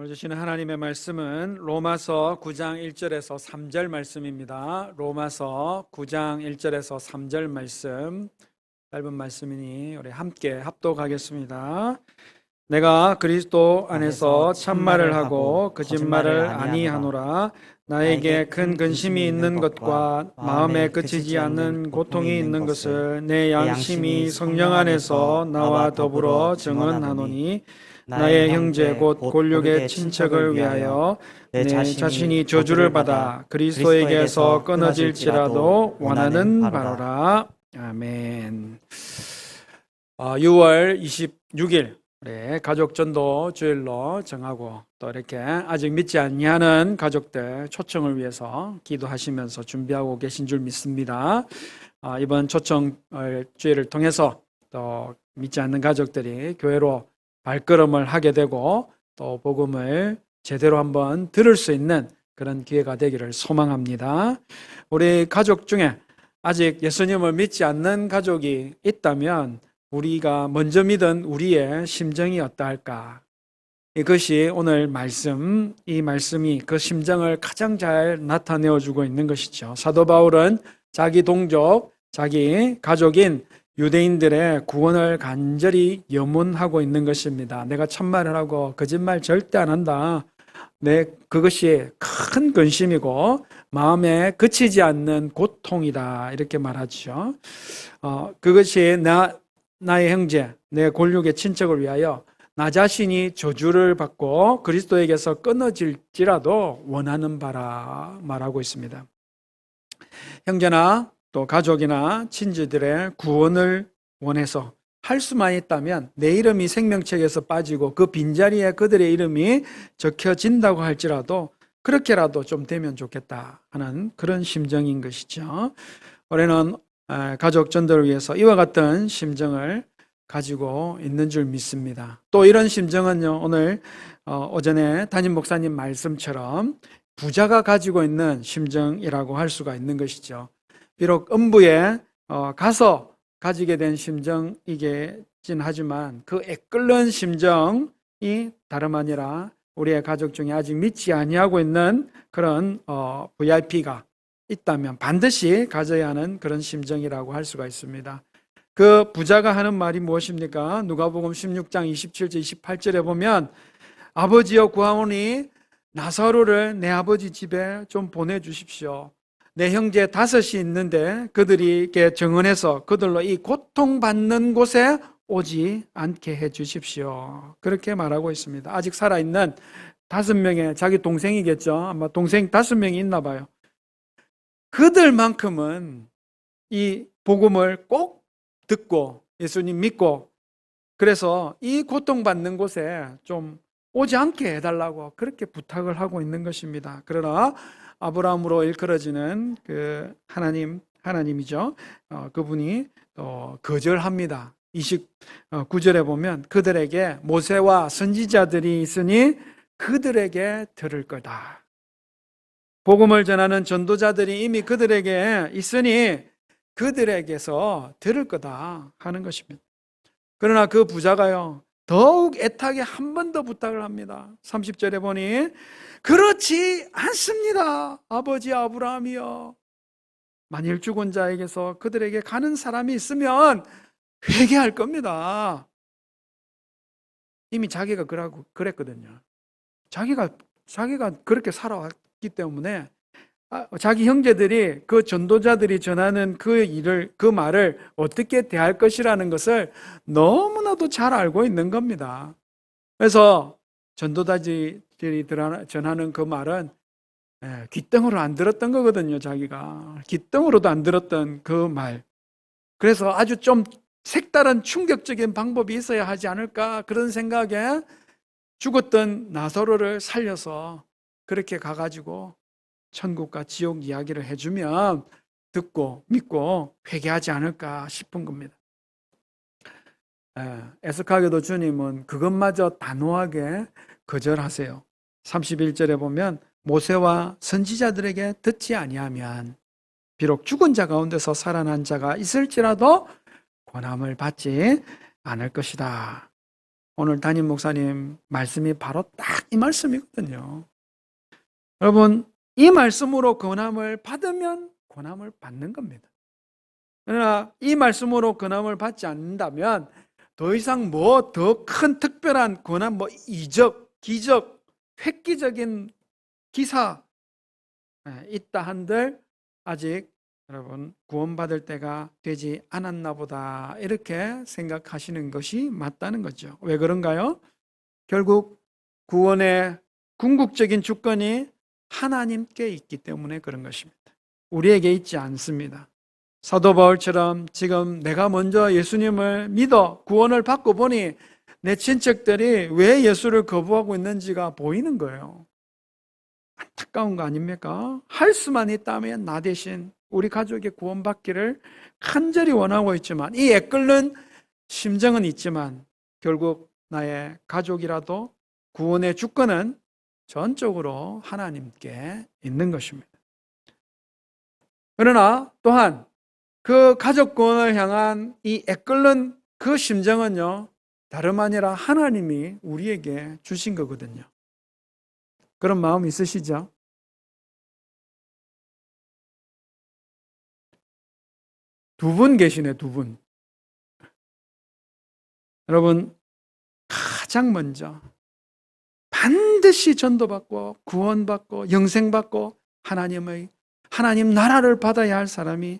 오늘 주시는 하나님의 말씀은 로마서 9장 1절에서 3절 말씀입니다. 로마서 9장 1절에서 3절 말씀, 짧은 말씀이니 우리 함께 합독하겠습니다. 내가 그리스도 안에서 참말을 하고 거짓말을 아니하노라. 나에게 큰 근심이 있는 것과 마음에 그치지 않는 고통이 있는 것을 내 양심이 성령 안에서 나와 더불어 증언하노니, 나의 형제 곧 골육의 친척을 위하여 내 자신이 저주를 받아 그리스도에게서 끊어질지라도 원하는 바로라. 아멘. 6월 26일 가족전도 주일로 정하고, 또 이렇게 아직 믿지 아니하는 가족들 초청을 위해서 기도하시면서 준비하고 계신 줄 믿습니다. 이번 초청 주일을 통해서 또 믿지 않는 가족들이 교회로 발걸음을 하게 되고, 또 복음을 제대로 한번 들을 수 있는 그런 기회가 되기를 소망합니다. 우리 가족 중에 아직 예수님을 믿지 않는 가족이 있다면 우리가 먼저 믿은 우리의 심정이 어떠할까? 이것이 오늘 말씀, 이 말씀이 그 심정을 가장 잘 나타내어주고 있는 것이죠. 사도 바울은 자기 동족, 자기 가족인 유대인들의 구원을 간절히 염원하고 있는 것입니다. 내가 참말을 하고 거짓말 절대 안 한다. 그것이 큰 근심이고 마음에 그치지 않는 고통이다, 이렇게 말하죠. 그것이 나의 형제, 내 골육의 친척을 위하여 나 자신이 저주를 받고 그리스도에게서 끊어질지라도 원하는 바라 말하고 있습니다. 형제나 또 가족이나 친지들의 구원을 원해서 할 수만 있다면 내 이름이 생명책에서 빠지고 그 빈자리에 그들의 이름이 적혀진다고 할지라도 그렇게라도 좀 되면 좋겠다 하는 그런 심정인 것이죠. 올해는 가족 전도를 위해서 이와 같은 심정을 가지고 있는 줄 믿습니다. 또 이런 심정은요, 오늘 오전에 담임 목사님 말씀처럼 부자가 가지고 있는 심정이라고 할 수가 있는 것이죠. 비록 음부에 가서 가지게 된 심정이긴 하지만 그 애끓는 심정이 다름 아니라 우리의 가족 중에 아직 믿지 아니하고 있는 그런 VIP가 있다면 반드시 가져야 하는 그런 심정이라고 할 수가 있습니다. 그 부자가 하는 말이 무엇입니까? 누가복음 16장 27절 28절에 보면, 아버지여 구하오니 나사로를 내 아버지 집에 좀 보내주십시오. 내 형제 5이 있는데 그들에게 증언해서 그들로 이 고통받는 곳에 오지 않게 해 주십시오. 그렇게 말하고 있습니다. 아직 살아있는 5명의 자기 동생이겠죠. 아마 동생 5명이 있나 봐요. 그들만큼은 이 복음을 꼭 듣고 예수님 믿고, 그래서 이 고통받는 곳에 좀 오지 않게 해달라고 그렇게 부탁을 하고 있는 것입니다. 그러나 아브라함으로 일컬어지는 그 하나님이죠. 그분이 거절합니다. 29절에 보면 그들에게 모세와 선지자들이 있으니 그들에게 들을 거다. 복음을 전하는 전도자들이 이미 그들에게 있으니 그들에게서 들을 거다 하는 것입니다. 그러나 그 부자가요, 더욱 애타게 한 번 더 부탁을 합니다. 30절에 보니, 그렇지 않습니다, 아버지 아브라함이여. 만일 죽은 자에게서 그들에게 가는 사람이 있으면 회개할 겁니다. 이미 자기가 그랬거든요. 자기가 그렇게 살아왔기 때문에 자기 형제들이 그 전도자들이 전하는 그 말을 어떻게 대할 것이라는 것을 너무나도 잘 알고 있는 겁니다. 그래서 전도자들이 전하는 그 말은 귓등으로 안 들었던 거거든요. 자기가 귓등으로도 안 들었던 그 말. 그래서 아주 좀 색다른 충격적인 방법이 있어야 하지 않을까, 그런 생각에 죽었던 나사로를 살려서 그렇게 가가지고 천국과 지옥 이야기를 해주면 듣고 믿고 회개하지 않을까 싶은 겁니다. 애석하게도 주님은 그것마저 단호하게 거절하세요. 31절에 보면, 모세와 선지자들에게 듣지 아니하면 비록 죽은 자 가운데서 살아난 자가 있을지라도 권함을 받지 않을 것이다. 오늘 담임 목사님 말씀이 바로 딱 이 말씀이거든요. 여러분, 이 말씀으로 권함을 받으면 권함을 받는 겁니다. 그러나 이 말씀으로 권함을 받지 않는다면 더 이상 뭐 더 큰 특별한 권한, 뭐 이적, 기적, 획기적인 기사 있다 한들 아직 여러분 구원받을 때가 되지 않았나 보다, 이렇게 생각하시는 것이 맞다는 거죠. 왜 그런가요? 결국 구원의 궁극적인 주권이 하나님께 있기 때문에 그런 것입니다. 우리에게 있지 않습니다. 사도 바울처럼 지금 내가 먼저 예수님을 믿어 구원을 받고 보니 내 친척들이 왜 예수를 거부하고 있는지가 보이는 거예요. 안타까운 거 아닙니까? 할 수만 있다면 나 대신 우리 가족이 구원받기를 간절히 원하고 있지만, 이 애끓는 심정은 있지만 결국 나의 가족이라도 구원의 주권은 전적으로 하나님께 있는 것입니다. 그러나 또한 그 가족 구원을 향한 이 애끓는 그 심정은요, 다름 아니라 하나님이 우리에게 주신 거거든요. 그런 마음 있으시죠? 두 분 계시네, 두 분. 여러분, 가장 먼저 반드시 전도받고 구원받고 영생받고 하나님 나라를 받아야 할 사람이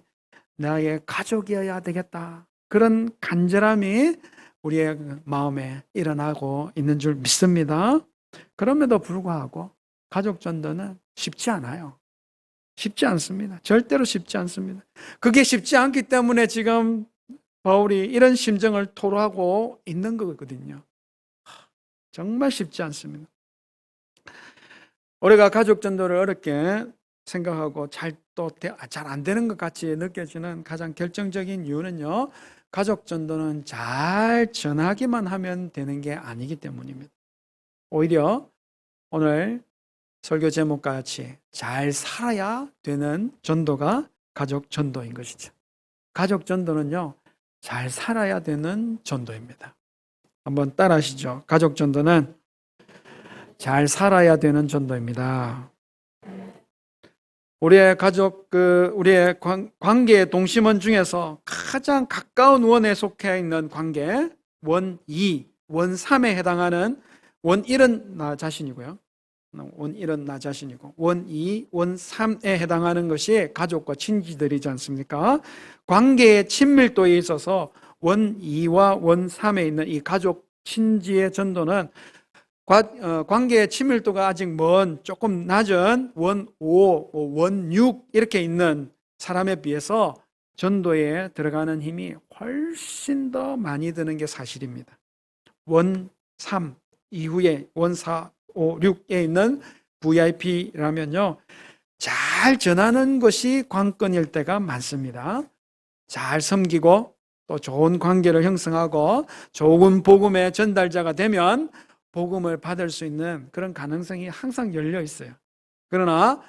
나의 가족이어야 되겠다, 그런 간절함이 우리의 마음에 일어나고 있는 줄 믿습니다. 그럼에도 불구하고 가족 전도는 쉽지 않아요. 쉽지 않습니다. 절대로 쉽지 않습니다. 그게 쉽지 않기 때문에 지금 바울이 이런 심정을 토로하고 있는 거거든요. 정말 쉽지 않습니다. 우리가 가족 전도를 어렵게 생각하고 잘 안 되는 것 같이 느껴지는 가장 결정적인 이유는요, 가족 전도는 잘 전하기만 하면 되는 게 아니기 때문입니다. 오히려 오늘 설교 제목과 같이 잘 살아야 되는 전도가 가족 전도인 것이죠. 가족 전도는요, 잘 살아야 되는 전도입니다. 한번 따라 하시죠. 가족 전도는 잘 살아야 되는 전도입니다. 우리의 가족, 우리의 관계의 동심원 중에서 가장 가까운 원에 속해 있는 관계, 원 2, 원 3에 해당하는 원 1은 나 자신이고요. 원 1은 나 자신이고, 원 2, 원 3에 해당하는 것이 가족과 친지들이지 않습니까? 관계의 친밀도에 있어서 원 2와 원 3에 있는 이 가족 친지의 전도는 관계의 친밀도가 아직 조금 낮은 원 5, 원 6 이렇게 있는 사람에 비해서 전도에 들어가는 힘이 훨씬 더 많이 드는 게 사실입니다. 원 3 이후에 원 4, 5, 6에 있는 VIP라면요, 잘 전하는 것이 관건일 때가 많습니다. 잘 섬기고 또 좋은 관계를 형성하고 좋은 복음의 전달자가 되면 복음을 받을 수 있는 그런 가능성이 항상 열려 있어요. 그러나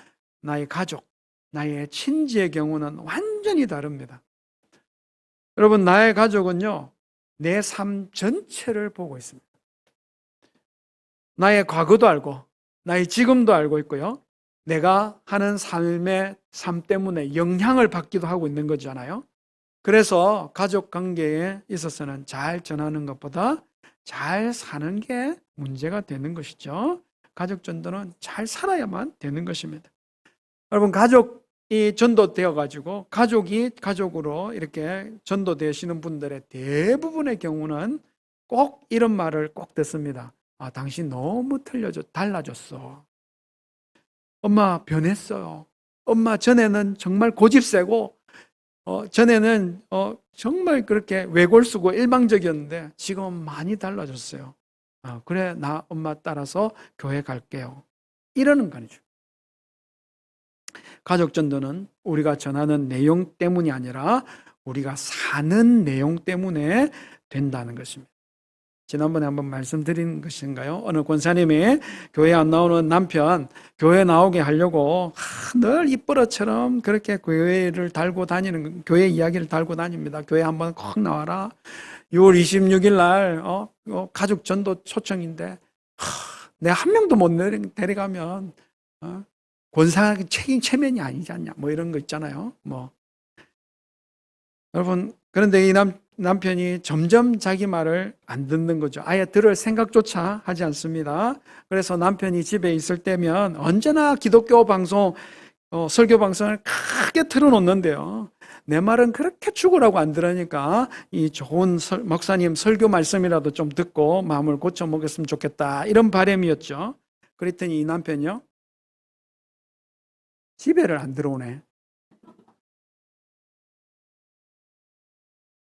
나의 가족, 나의 친지의 경우는 완전히 다릅니다. 여러분, 나의 가족은요, 내 삶 전체를 보고 있습니다. 나의 과거도 알고 나의 지금도 알고 있고요, 내가 하는 삶 때문에 영향을 받기도 하고 있는 거잖아요. 그래서 가족 관계에 있어서는 잘 전하는 것보다 잘 사는 게 문제가 되는 것이죠. 가족 전도는 잘 살아야만 되는 것입니다. 여러분, 가족이 전도되어 가지고 가족이 가족으로 이렇게 전도되시는 분들의 대부분의 경우는 꼭 이런 말을 꼭 듣습니다. 아, 당신 너무 달라졌어. 엄마 변했어요. 엄마 전에는 정말 고집세고 전에는 정말 그렇게 외골수고 일방적이었는데 지금 많이 달라졌어요. 그래, 나 엄마 따라서 교회 갈게요. 이러는 거 아니죠. 가족 전도는 우리가 전하는 내용 때문이 아니라 우리가 사는 내용 때문에 된다는 것입니다. 지난번에 한번 말씀드린 것인가요? 어느 권사님이 교회 안 나오는 남편 교회 나오게 하려고 늘 입버릇처럼 그렇게 교회를 달고 다니는, 교회 이야기를 달고 다닙니다. 교회 한번 꼭 나와라. 6월 26일 날 가족 전도 초청인데 내가 한 명도 못 데려가면 권사 책임 체면이 아니지 않냐, 뭐 이런 거 있잖아요. 뭐 여러분, 그런데 이 남편이 점점 자기 말을 안 듣는 거죠. 아예 들을 생각조차 하지 않습니다. 그래서 남편이 집에 있을 때면 언제나 기독교 방송, 설교 방송을 크게 틀어놓는데요. 내 말은 그렇게 죽으라고 안 들으니까 이 좋은 목사님 설교 말씀이라도 좀 듣고 마음을 고쳐 먹었으면 좋겠다, 이런 바람이었죠. 그랬더니 이 남편이요, 집에를 안 들어오네.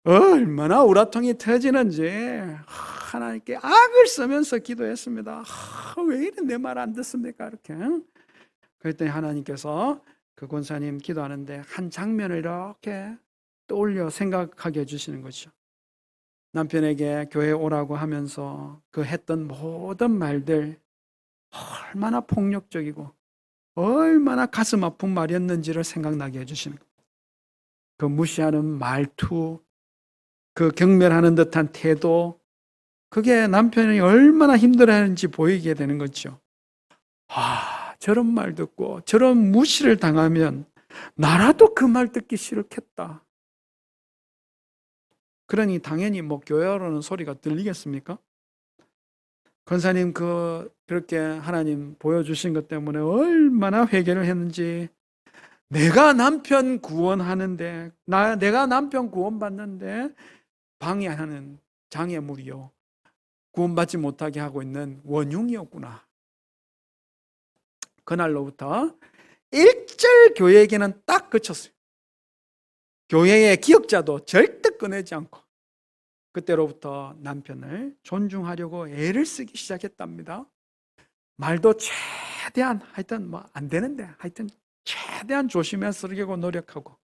얼마나 우라통이 터지는지 하나님께 악을 쓰면서 기도했습니다. 왜 이래 내 말 안 듣습니까? 이렇게. 그랬더니 하나님께서 그 권사님 기도하는데 한 장면을 이렇게 떠올려 생각하게 해주시는 거죠. 남편에게 교회 오라고 하면서 그 했던 모든 말들 얼마나 폭력적이고 얼마나 가슴 아픈 말이었는지를 생각나게 해주시는 거예요. 그 무시하는 말투, 그 경멸하는 듯한 태도, 그게 남편이 얼마나 힘들어하는지 보이게 되는 거죠. 저런 말 듣고 저런 무시를 당하면 나라도 그 말 듣기 싫겠다. 그러니 당연히 뭐 교회로는 소리가 들리겠습니까? 권사님 그렇게 하나님 보여주신 것 때문에 얼마나 회개를 했는지, 내가 남편 구원하는데, 내가 남편 구원받는데 방해하는 장애물이요, 구원받지 못하게 하고 있는 원흉이었구나. 그날로부터 일절 교회에게는 딱 그쳤어요. 교회의 기억자도 절대 꺼내지 않고 그때로부터 남편을 존중하려고 애를 쓰기 시작했답니다. 말도 최대한, 하여튼 뭐 안 되는데 하여튼 최대한 조심해서 쓰려고 노력하고.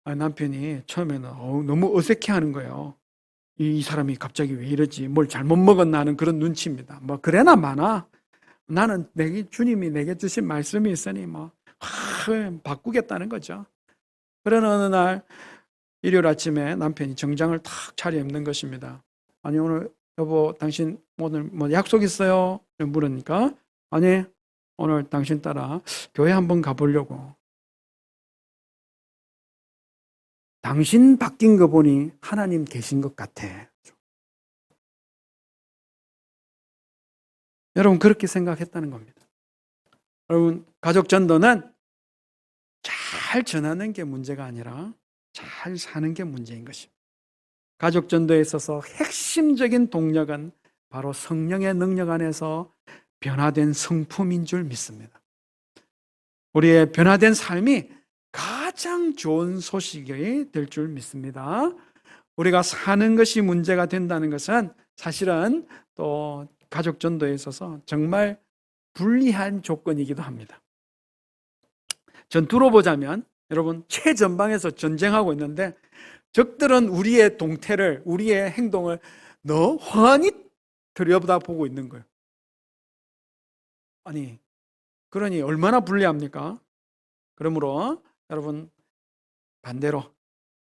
남편이 처음에는 너무 어색해하는 거예요. 이 사람이 갑자기 왜 이러지, 뭘 잘못 먹었나 하는 그런 눈치입니다. 뭐 그래나 마나 나는 주님이 내게 주신 말씀이 있으니 뭐 바꾸겠다는 거죠. 그러는 어느 날 일요일 아침에 남편이 정장을 탁 차려입는 것입니다. 아니, 오늘 여보 당신 오늘 뭐 약속 있어요? 물으니까 아니, 오늘 당신 따라 교회 한번 가보려고. 당신 바뀐 거 보니 하나님 계신 것 같아. 여러분, 그렇게 생각했다는 겁니다. 여러분, 가족 전도는 잘 전하는 게 문제가 아니라 잘 사는 게 문제인 것입니다. 가족 전도에 있어서 핵심적인 동력은 바로 성령의 능력 안에서 변화된 성품인 줄 믿습니다. 우리의 변화된 삶이 가장 좋은 소식이 될 줄 믿습니다. 우리가 사는 것이 문제가 된다는 것은 사실은 또 가족 전도에 있어서 정말 불리한 조건이기도 합니다. 전투로 보자면 여러분, 최전방에서 전쟁하고 있는데 적들은 우리의 동태를, 우리의 행동을 너무 훤히 들여다보고 있는 거예요. 아니, 그러니 얼마나 불리합니까? 그러므로 여러분, 반대로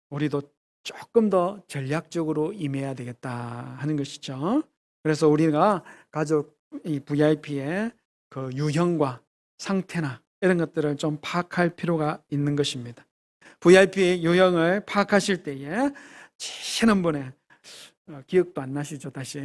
우리도 조금 더 전략적으로 임해야 되겠다 하는 것이죠. 그래서 우리가 가족 이 VIP의 그 유형과 상태나 이런 것들을 좀 파악할 필요가 있는 것입니다. VIP 유형을 파악하실 때에 지난번에 기억도 안 나시죠? 다시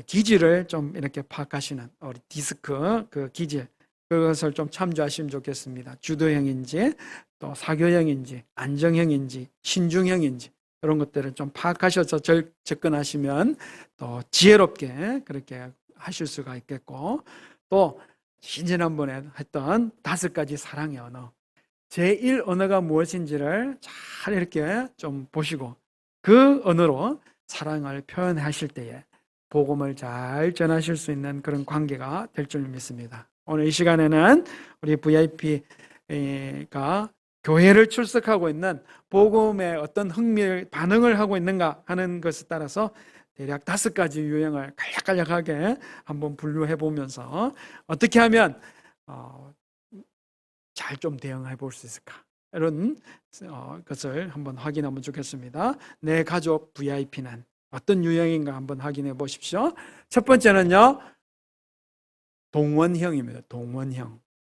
기질을 좀 이렇게 파악하시는 우리 디스크 그 기질, 그것을 좀 참조하시면 좋겠습니다. 주도형인지 또 사교형인지 안정형인지 신중형인지 이런 것들을 좀 파악하셔서 접근하시면 또 지혜롭게 그렇게 하실 수가 있겠고, 또 지난번에 했던 5가지 사랑의 언어, 제1 언어가 무엇인지를 잘 이렇게 좀 보시고 그 언어로 사랑을 표현하실 때에 복음을 잘 전하실 수 있는 그런 관계가 될 줄 믿습니다. 오늘 이 시간에는 우리 VIP가 교회를 출석하고 있는 복음에 어떤 반응을 하고 있는가 하는 것에 따라서 대략 5가지 유형을 간략간략하게 한번 분류해 보면서 어떻게 하면 잘 좀 대응해 볼 수 있을까, 이런 것을 한번 확인하면 좋겠습니다. 내 가족 VIP는 어떤 유형인가 한번 확인해 보십시오. 첫 번째는요, 동원형입니다.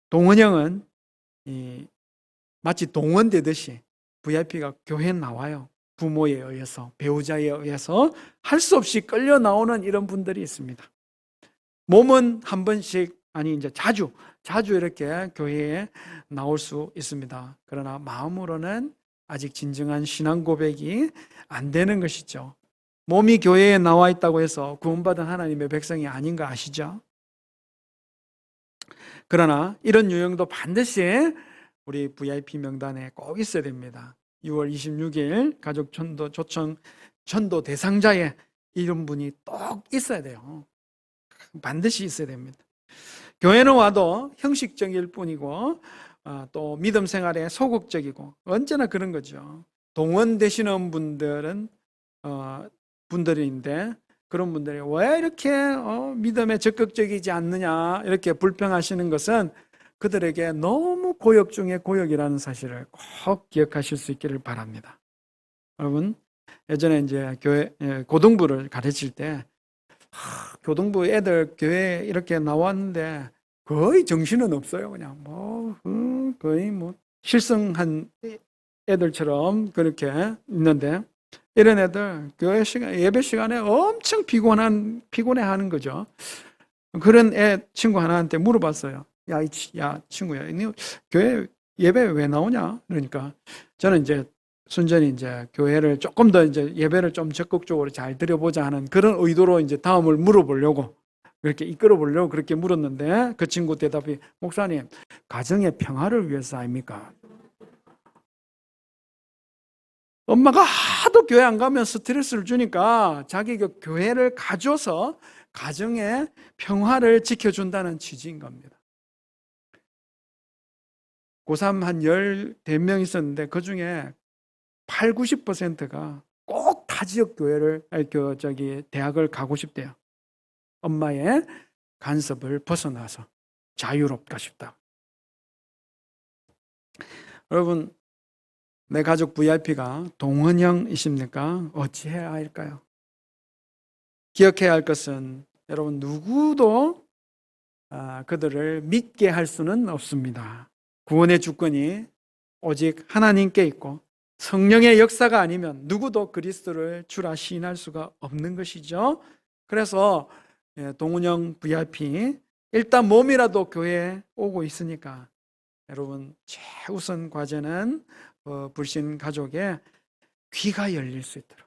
동원형은 마치 동원되듯이 VIP가 교회에 나와요. 부모에 의해서, 배우자에 의해서 할 수 없이 끌려 나오는 이런 분들이 있습니다. 몸은 한 번씩, 아니 이제 자주 이렇게 교회에 나올 수 있습니다. 그러나 마음으로는 아직 진정한 신앙 고백이 안 되는 것이죠. 몸이 교회에 나와 있다고 해서 구원받은 하나님의 백성이 아닌 거 아시죠? 그러나 이런 유형도 반드시 우리 VIP 명단에 꼭 있어야 됩니다. 6월 26일 가족 전도 초청 전도 대상자에 이런 분이 꼭 있어야 돼요. 반드시 있어야 됩니다. 교회는 와도 형식적일 뿐이고 또 믿음 생활에 소극적이고 언제나 그런 거죠. 동원되시는 분들인데 그런 분들이 왜 이렇게 믿음에 적극적이지 않느냐 이렇게 불평하시는 것은 그들에게 너무 고역 중에 고역이라는 사실을 꼭 기억하실 수 있기를 바랍니다. 여러분, 예전에 이제 교회 고등부를 가르칠 때 교등부 애들 교회에 이렇게 나왔는데 거의 정신은 없어요. 그냥 거의 실성한 애들처럼 그렇게 있는데, 이런 애들 교회 시간, 예배 시간에 엄청 피곤해하는 거죠. 그런 친구 하나한테 물어봤어요. 야 친구야, 너 교회 예배 왜 나오냐? 그러니까 저는 이제 순전히 이제 교회를 조금 더 이제 예배를 좀 적극적으로 잘 드려보자 하는 그런 의도로 이제 다음을 물어보려고, 그렇게 이끌어 보려고 그렇게 물었는데, 그 친구 대답이, 목사님, 가정의 평화를 위해서 아닙니까? 엄마가 하도 교회 안 가면 스트레스를 주니까 자기가 교회를 가져서 가정의 평화를 지켜준다는 취지인 겁니다. 고3 한 14명 있었는데 그 중에 8, 90%가 꼭 타 지역 교회를, 대학을 가고 싶대요. 엄마의 간섭을 벗어나서 자유롭다 싶다. 여러분, 내 가족 VIP가 동원형이십니까? 어찌해야 할까요? 기억해야 할 것은, 여러분, 누구도 그들을 믿게 할 수는 없습니다. 구원의 주권이 오직 하나님께 있고 성령의 역사가 아니면 누구도 그리스도를 주라 시인할 수가 없는 것이죠. 그래서 동원형 VIP, 일단 몸이라도 교회에 오고 있으니까 여러분, 최우선 과제는 불신 가족의 귀가 열릴 수 있도록,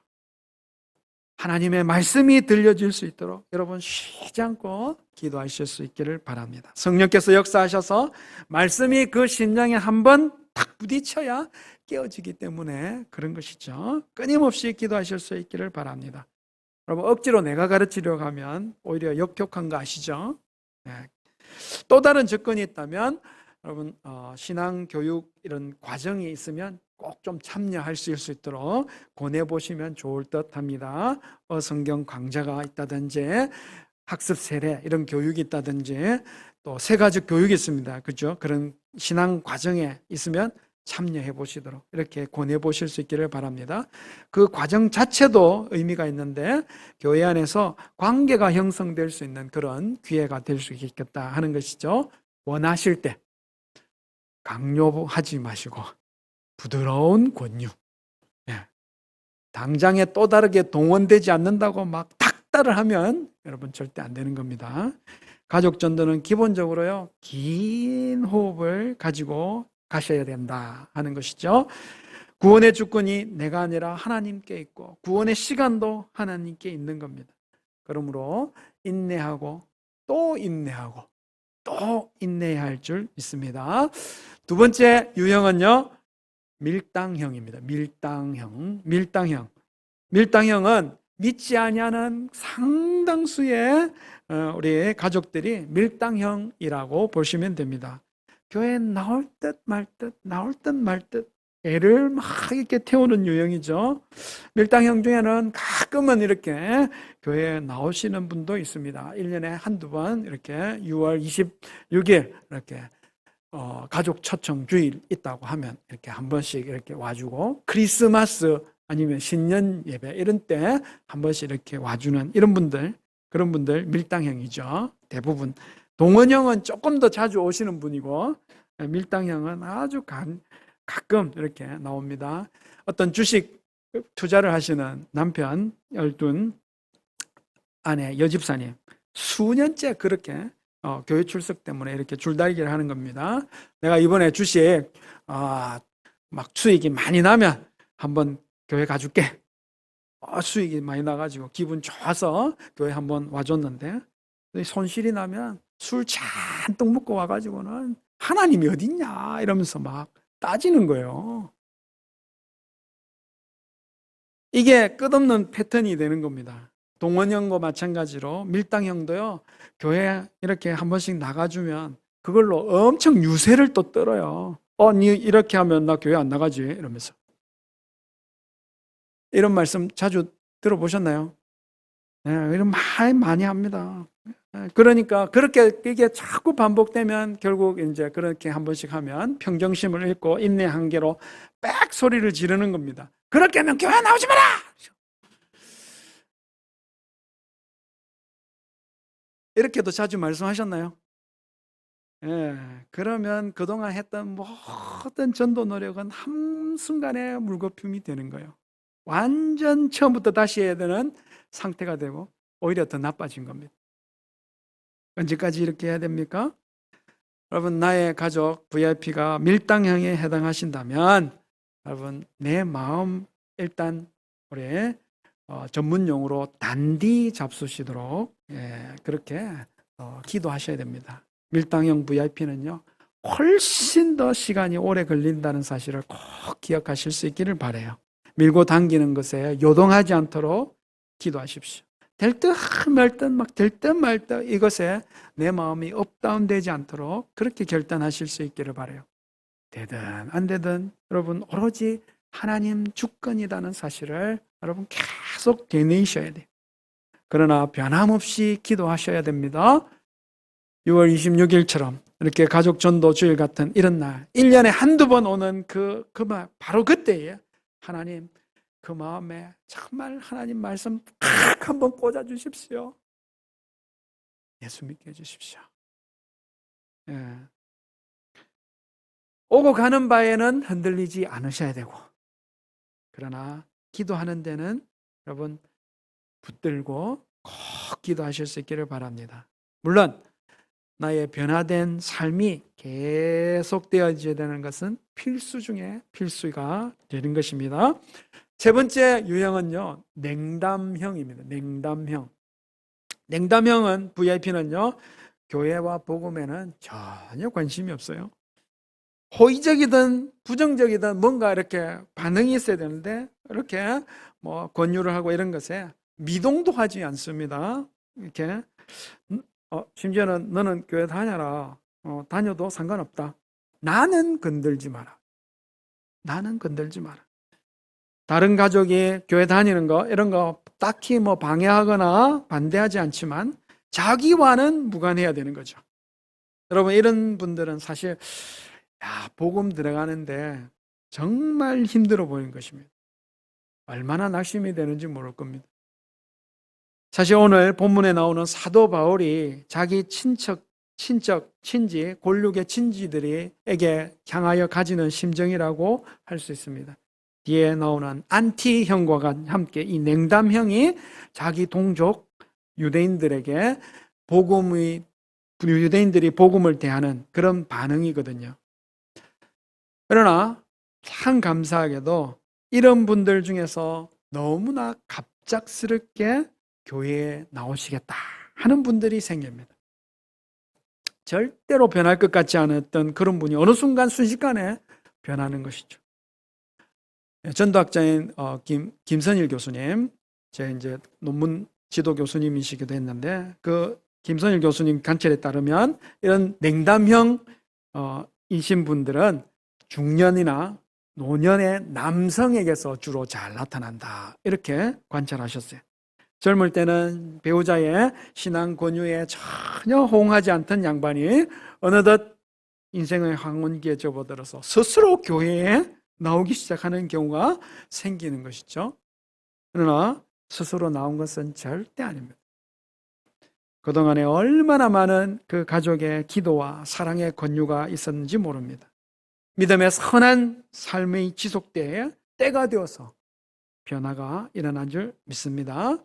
하나님의 말씀이 들려질 수 있도록 여러분 쉬지 않고 기도하실 수 있기를 바랍니다. 성령께서 역사하셔서 말씀이 그 심장에 한번 탁 부딪혀야 깨어지기 때문에 그런 것이죠. 끊임없이 기도하실 수 있기를 바랍니다. 여러분, 억지로 내가 가르치려고 하면 오히려 역효과인 거 아시죠? 네. 또 다른 접근이 있다면, 여러분, 신앙교육 이런 과정이 있으면 꼭 좀 참여할 수 있도록 권해보시면 좋을 듯 합니다. 성경 강좌가 있다든지 학습 세례 이런 교육이 있다든지 또 새가족 교육이 있습니다. 그죠? 그런 신앙 과정에 있으면 참여해 보시도록 이렇게 권해 보실 수 있기를 바랍니다. 그 과정 자체도 의미가 있는데 교회 안에서 관계가 형성될 수 있는 그런 기회가 될 수 있겠다 하는 것이죠. 원하실 때 강요하지 마시고 부드러운 권유. 당장에 또 다르게 동원되지 않는다고 막 닥달을 하면 여러분 절대 안 되는 겁니다. 가족 전도는 기본적으로요, 긴 호흡을 가지고 가셔야 된다 하는 것이죠. 구원의 주권이 내가 아니라 하나님께 있고 구원의 시간도 하나님께 있는 겁니다. 그러므로 인내하고 또 인내하고 또 인내해야 할 줄 믿습니다. 두 번째 유형은요, 밀당형입니다. 밀당형은 믿지 아니하는 상당수의 우리 가족들이 밀당형이라고 보시면 됩니다. 교회에 나올 듯 말 듯 애를 막 이렇게 태우는 유형이죠. 밀당형 중에는 가끔은 이렇게 교회에 나오시는 분도 있습니다. 1년에 한두 번 이렇게 6월 26일 이렇게 가족 초청 주일 있다고 하면 이렇게 한 번씩 이렇게 와주고, 크리스마스 아니면 신년 예배 이런 때 한 번씩 이렇게 와주는 이런 분들, 그런 분들 밀당형이죠. 대부분. 동원형은 조금 더 자주 오시는 분이고, 밀당형은 아주 가끔 이렇게 나옵니다. 어떤 주식 투자를 하시는 남편 열둔 아내 여집사님, 수년째 그렇게 교회 출석 때문에 이렇게 줄다리기를 하는 겁니다. 내가 이번에 주식 막 수익이 많이 나면 한번 교회 가줄게. 수익이 많이 나가지고 기분 좋아서 교회 한번 와줬는데, 손실이 나면 술 잔뜩 먹고 와가지고는 하나님이 어딨냐 이러면서 막 따지는 거예요. 이게 끝없는 패턴이 되는 겁니다. 동원형과 마찬가지로 밀당형도요, 교회 이렇게 한 번씩 나가주면 그걸로 엄청 유세를 또 떨어요. 니 이렇게 하면 나 교회 안 나가지 이러면서. 이런 말씀 자주 들어보셨나요? 네, 이런 말 많이 합니다. 그러니까 그렇게 이게 자꾸 반복되면 결국 이제 그렇게 한 번씩 하면 평정심을 잃고 인내 한계로 빽 소리를 지르는 겁니다. 그렇게 하면 교회 나오지 마라! 이렇게도 자주 말씀하셨나요? 예, 그러면 그동안 했던 모든 전도 노력은 한순간에 물거품이 되는 거예요. 완전 처음부터 다시 해야 되는 상태가 되고 오히려 더 나빠진 겁니다. 언제까지 이렇게 해야 됩니까? 여러분, 나의 가족 VIP가 밀당형에 해당하신다면 여러분, 내 마음 일단 우리 전문 용어로 단디 잡수시도록 그렇게 기도하셔야 됩니다. 밀당형 VIP는요, 훨씬 더 시간이 오래 걸린다는 사실을 꼭 기억하실 수 있기를 바라요. 밀고 당기는 것에 요동하지 않도록 기도하십시오. 될 듯 말 듯 막 될 듯 말 듯 이것에 내 마음이 업다운되지 않도록 그렇게 결단하실 수 있기를 바라요. 되든 안 되든 여러분 오로지 하나님 주권이라는 사실을 여러분 계속 되뇌이셔야 돼요. 그러나 변함없이 기도하셔야 됩니다. 6월 26일처럼 이렇게 가족 전도 주일 같은 이런 날, 1년에 한두 번 오는 바로 그때에 하나님 그 마음에 정말 하나님 말씀 탁 한번 꽂아 주십시오. 예수 믿게 해주십시오. 예. 오고 가는 바에는 흔들리지 않으셔야 되고, 그러나 기도하는 데는 여러분 붙들고 꼭 기도하실 수 있기를 바랍니다. 물론 나의 변화된 삶이 계속되어져야 되는 것은 필수 중에 필수가 되는 것입니다. 세 번째 유형은요, 냉담형입니다. 냉담형. 냉담형은 VIP는요, 교회와 복음에는 전혀 관심이 없어요. 호의적이든 부정적이든 뭔가 이렇게 반응이 있어야 되는데 이렇게 권유를 하고 이런 것에 미동도 하지 않습니다. 이렇게 심지어는 너는 교회 다녀라. 다녀도 상관없다. 나는 건들지 마라. 나는 건들지 마라. 다른 가족이 교회 다니는 거 이런 거 딱히 방해하거나 반대하지 않지만 자기와는 무관해야 되는 거죠. 여러분, 이런 분들은 사실 복음 들어가는데 정말 힘들어 보이는 것입니다. 얼마나 낙심이 되는지 모를 겁니다. 사실 오늘 본문에 나오는 사도 바울이 자기 친지, 골육의 친지들에게 향하여 가지는 심정이라고 할 수 있습니다. 뒤에 나오는 안티형과 함께 이 냉담형이 자기 동족 유대인들에게 유대인들이 복음을 대하는 그런 반응이거든요. 그러나 참 감사하게도 이런 분들 중에서 너무나 갑작스럽게 교회에 나오시겠다 하는 분들이 생깁니다. 절대로 변할 것 같지 않았던 그런 분이 어느 순간 순식간에 변하는 것이죠. 전도학자인 김선일 교수님, 제 이제 논문 지도 교수님이시기도 했는데, 그 김선일 교수님 관찰에 따르면 이런 냉담형 이신 분들은 중년이나 노년의 남성에게서 주로 잘 나타난다. 이렇게 관찰하셨어요. 젊을 때는 배우자의 신앙 권유에 전혀 호응하지 않던 양반이 어느덧 인생의 황혼기에 접어들어서 스스로 교회에 나오기 시작하는 경우가 생기는 것이죠. 그러나 스스로 나온 것은 절대 아닙니다. 그동안에 얼마나 많은 그 가족의 기도와 사랑의 권유가 있었는지 모릅니다. 믿음의 선한 삶의 지속대에 때가 되어서 변화가 일어난 줄 믿습니다.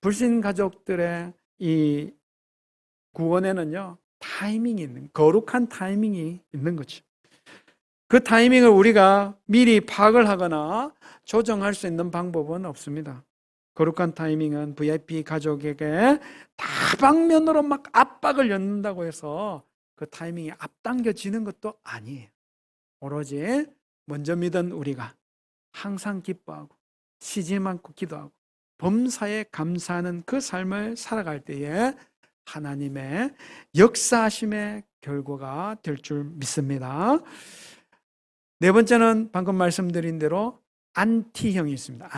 불신 가족들의 이 구원에는요, 타이밍이 있는, 거룩한 타이밍이 있는 거죠. 그 타이밍을 우리가 미리 파악을 하거나 조정할 수 있는 방법은 없습니다. 거룩한 타이밍은 VIP 가족에게 다방면으로 막 압박을 넣는다고 해서 그 타이밍이 앞당겨지는 것도 아니에요. 오로지 먼저 믿은 우리가 항상 기뻐하고 쉬지 않고 기도하고 범사에 감사하는 그 삶을 살아갈 때에 하나님의 역사하심의 결과가 될 줄 믿습니다. 네 번째는 방금 말씀드린 대로 안티형이 있습니다.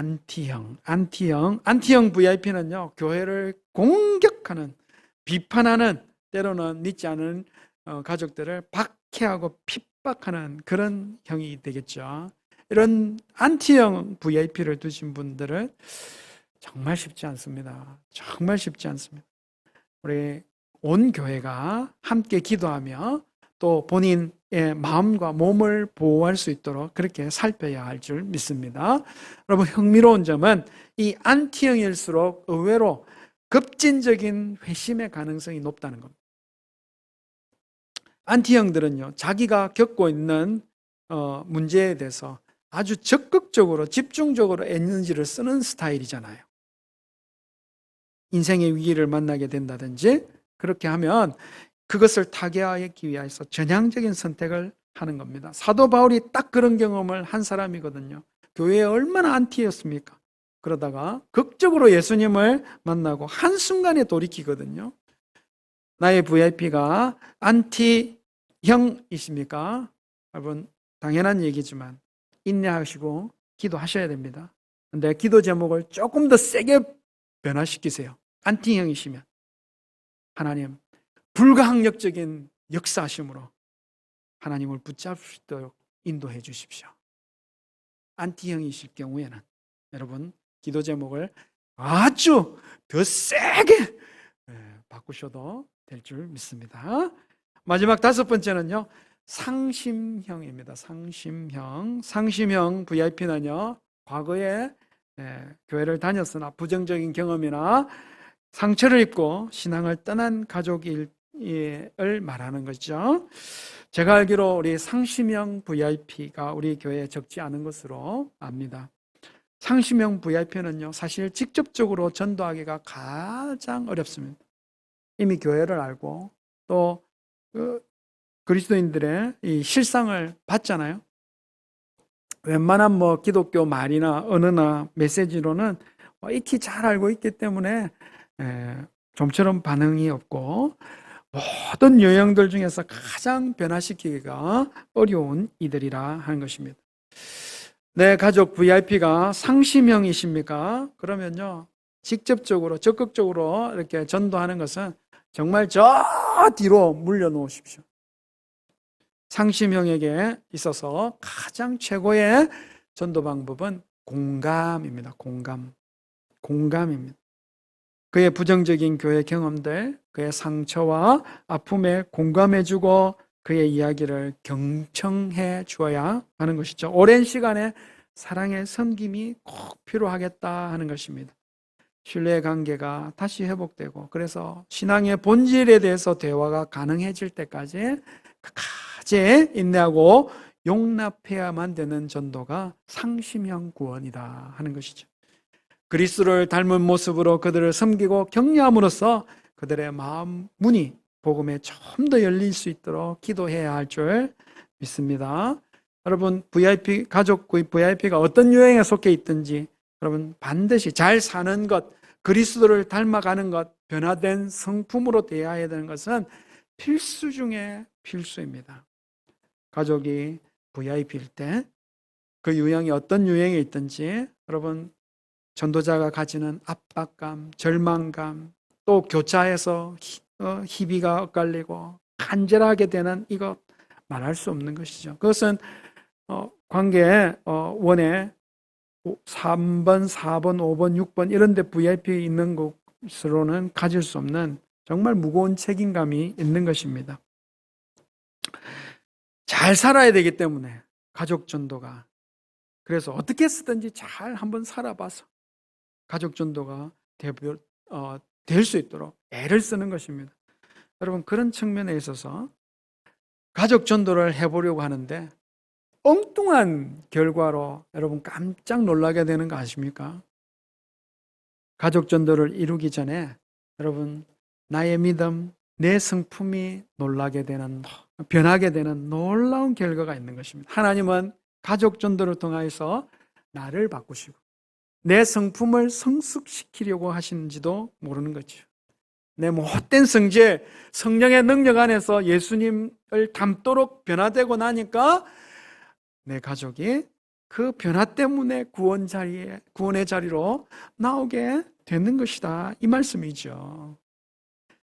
안티형 VIP는요, 교회를 공격하는, 비판하는, 때로는 믿지 않은 가족들을 박해하고 핍박하는 그런 형이 되겠죠. 이런 안티형 VIP를 두신 분들은 정말 쉽지 않습니다. 정말 쉽지 않습니다. 우리 온 교회가 함께 기도하며 또 본인의 마음과 몸을 보호할 수 있도록 그렇게 살펴야 할 줄 믿습니다. 여러분, 흥미로운 점은 이 안티형일수록 의외로 급진적인 회심의 가능성이 높다는 겁니다. 안티형들은요, 자기가 겪고 있는 문제에 대해서 아주 적극적으로 집중적으로 에너지를 쓰는 스타일이잖아요. 인생의 위기를 만나게 된다든지 그렇게 하면 그것을 타개하기 위해서 전향적인 선택을 하는 겁니다. 사도 바울이 딱 그런 경험을 한 사람이거든요. 교회에 얼마나 안티였습니까? 그러다가 극적으로 예수님을 만나고 한순간에 돌이키거든요. 나의 VIP가 안티형이십니까? 여러분, 당연한 얘기지만 인내하시고 기도하셔야 됩니다. 근데 기도 제목을 조금 더 세게 변화시키세요. 안티형이시면 하나님, 불가항력적인 역사하심으로 하나님을 붙잡을 수 있도록 인도해 주십시오. 안티형이실 경우에는 여러분, 기도 제목을 아주 더 세게 바꾸셔도 될 줄 믿습니다. 마지막 다섯 번째는요, 상심형입니다. 상심형 VIP는요, 과거에 교회를 다녔으나 부정적인 경험이나 상처를 입고 신앙을 떠난 가족을 말하는 거죠. 제가 알기로 우리 상심형 VIP가 우리 교회에 적지 않은 것으로 압니다. 상심형 VIP는요, 사실 직접적으로 전도하기가 가장 어렵습니다. 이미 교회를 알고 또 그리스도인들의 이 실상을 봤잖아요. 웬만한 기독교 말이나 언어나 메시지로는 익히 잘 알고 있기 때문에 좀처럼 반응이 없고, 모든 유형들 중에서 가장 변화시키기가 어려운 이들이라 하는 것입니다. 내 가족 VIP가 상심형이십니까? 그러면요, 직접적으로 적극적으로 이렇게 전도하는 것은 정말 저 뒤로 물려놓으십시오. 상심형에게 있어서 가장 최고의 전도 방법은 공감입니다. 공감입니다. 그의 부정적인 교회 경험들, 그의 상처와 아픔에 공감해주고 그의 이야기를 경청해 주어야 하는 것이죠. 오랜 시간에 사랑의 섬김이 꼭 필요하겠다 하는 것입니다. 신뢰의 관계가 다시 회복되고, 그래서 신앙의 본질에 대해서 대화가 가능해질 때까지 끝까지 인내하고 용납해야만 되는 전도가 상심형 구원이다 하는 것이죠. 그리스도를 닮은 모습으로 그들을 섬기고 격려함으로써 그들의 마음 문이 복음에 좀 더 열릴 수 있도록 기도해야 할 줄 믿습니다. 여러분, VIP 가족 VIP가 어떤 유형에 속해 있든지 여러분 반드시 잘 사는 것, 그리스도를 닮아가는 것, 변화된 성품으로 대해야 되는 것은 필수 중에 필수입니다. 가족이 VIP일 때 그 유형이 어떤 유형에 있든지 여러분 전도자가 가지는 압박감, 절망감, 또 교차해서 희비가 엇갈리고 간절하게 되는 이것 말할 수 없는 것이죠. 그것은 관계 원에 3번, 4번, 5번, 6번 이런 데 VIP 있는 곳으로는 가질 수 없는 정말 무거운 책임감이 있는 것입니다. 잘 살아야 되기 때문에 가족 전도가, 그래서 어떻게 쓰든지 잘 한번 살아봐서 가족 전도가 될 수 있도록 애를 쓰는 것입니다. 여러분, 그런 측면에 있어서 가족 전도를 해보려고 하는데 엉뚱한 결과로 여러분 깜짝 놀라게 되는 거 아십니까? 가족 전도를 이루기 전에 여러분 나의 믿음, 내 성품이 변하게 되는 놀라운 결과가 있는 것입니다. 하나님은 가족 전도를 통해서 나를 바꾸시고 내 성품을 성숙시키려고 하시는지도 모르는 거죠. 내 못된 성질, 성령의 능력 안에서 예수님을 닮도록 변화되고 나니까 내 가족이 그 변화 때문에 구원의 자리로 나오게 되는 것이다, 이 말씀이죠.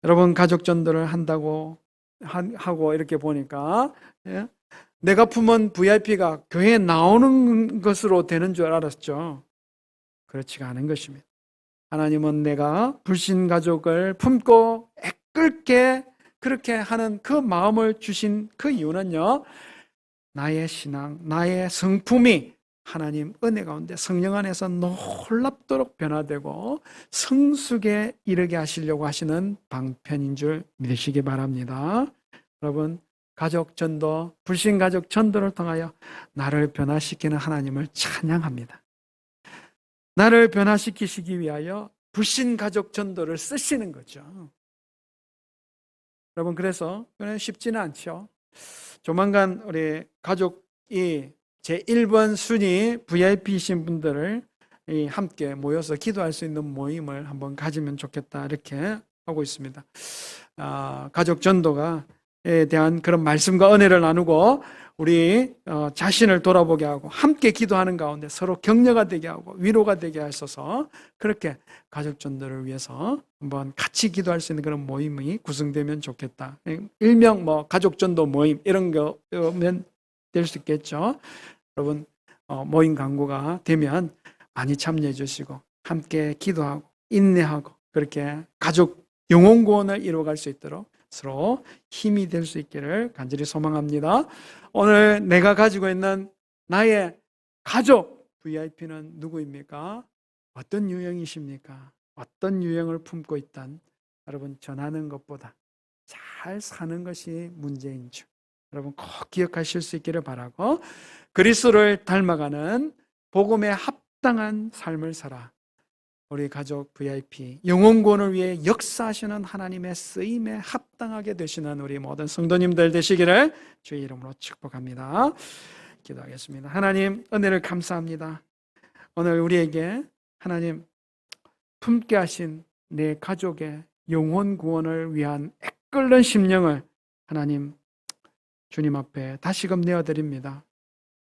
여러분, 가족 전도를 한다고 하고 이렇게 보니까 내가 품은 VIP가 교회에 나오는 것으로 되는 줄 알았죠. 그렇지가 않은 것입니다. 하나님은 내가 불신 가족을 품고 애끓게 그렇게 하는 그 마음을 주신 그 이유는요, 나의 신앙, 나의 성품이 하나님 은혜 가운데 성령 안에서 놀랍도록 변화되고 성숙에 이르게 하시려고 하시는 방편인 줄 믿으시기 바랍니다. 여러분, 가족 전도, 불신 가족 전도를 통하여 나를 변화시키는 하나님을 찬양합니다. 나를 변화시키시기 위하여 불신 가족 전도를 쓰시는 거죠. 여러분, 그래서 쉽지는 않죠. 조만간 우리 가족이 제1번 순위 VIP이신 분들을 함께 모여서 기도할 수 있는 모임을 한번 가지면 좋겠다, 이렇게 하고 있습니다. 가족 전도에 대한 그런 말씀과 은혜를 나누고 우리 자신을 돌아보게 하고 함께 기도하는 가운데 서로 격려가 되게 하고 위로가 되게 하셔서 그렇게 가족 전도를 위해서 한번 같이 기도할 수 있는 그런 모임이 구성되면 좋겠다. 일명 가족 전도 모임 이런 거면 될 수 있겠죠. 여러분, 모임 광고가 되면 많이 참여해 주시고 함께 기도하고 인내하고 그렇게 가족 영혼 구원을 이루어갈 수 있도록 서로 힘이 될 수 있기를 간절히 소망합니다. 오늘 내가 가지고 있는 나의 가족 VIP는 누구입니까? 어떤 유형이십니까? 어떤 유형을 품고 있단 여러분 전하는 것보다 잘 사는 것이 문제인 줄 여러분 꼭 기억하실 수 있기를 바라고, 그리스도를 닮아가는 복음에 합당한 삶을 살아 우리 가족 VIP 영혼 구원을 위해 역사하시는 하나님의 쓰임에 합당하게 되시는 우리 모든 성도님들 되시기를 주의 이름으로 축복합니다. 기도하겠습니다. 하나님, 은혜를 감사합니다. 오늘 우리에게 하나님 품게 하신 내 가족의 영혼 구원을 위한 애끓는 심령을 하나님 주님 앞에 다시금 내어드립니다.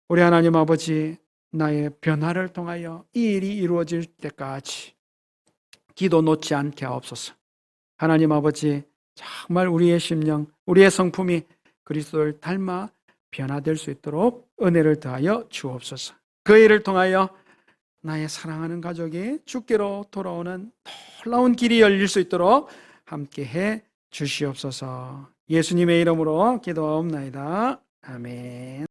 우리 하나님 아버지, 나의 변화를 통하여 이 일이 이루어질 때까지 기도 놓지 않게 하옵소서. 하나님 아버지, 정말 우리의 심령, 우리의 성품이 그리스도를 닮아 변화될 수 있도록 은혜를 더하여 주옵소서. 그 일을 통하여 나의 사랑하는 가족이 주께로 돌아오는 놀라운 길이 열릴 수 있도록 함께해 주시옵소서. 예수님의 이름으로 기도하옵나이다. 아멘.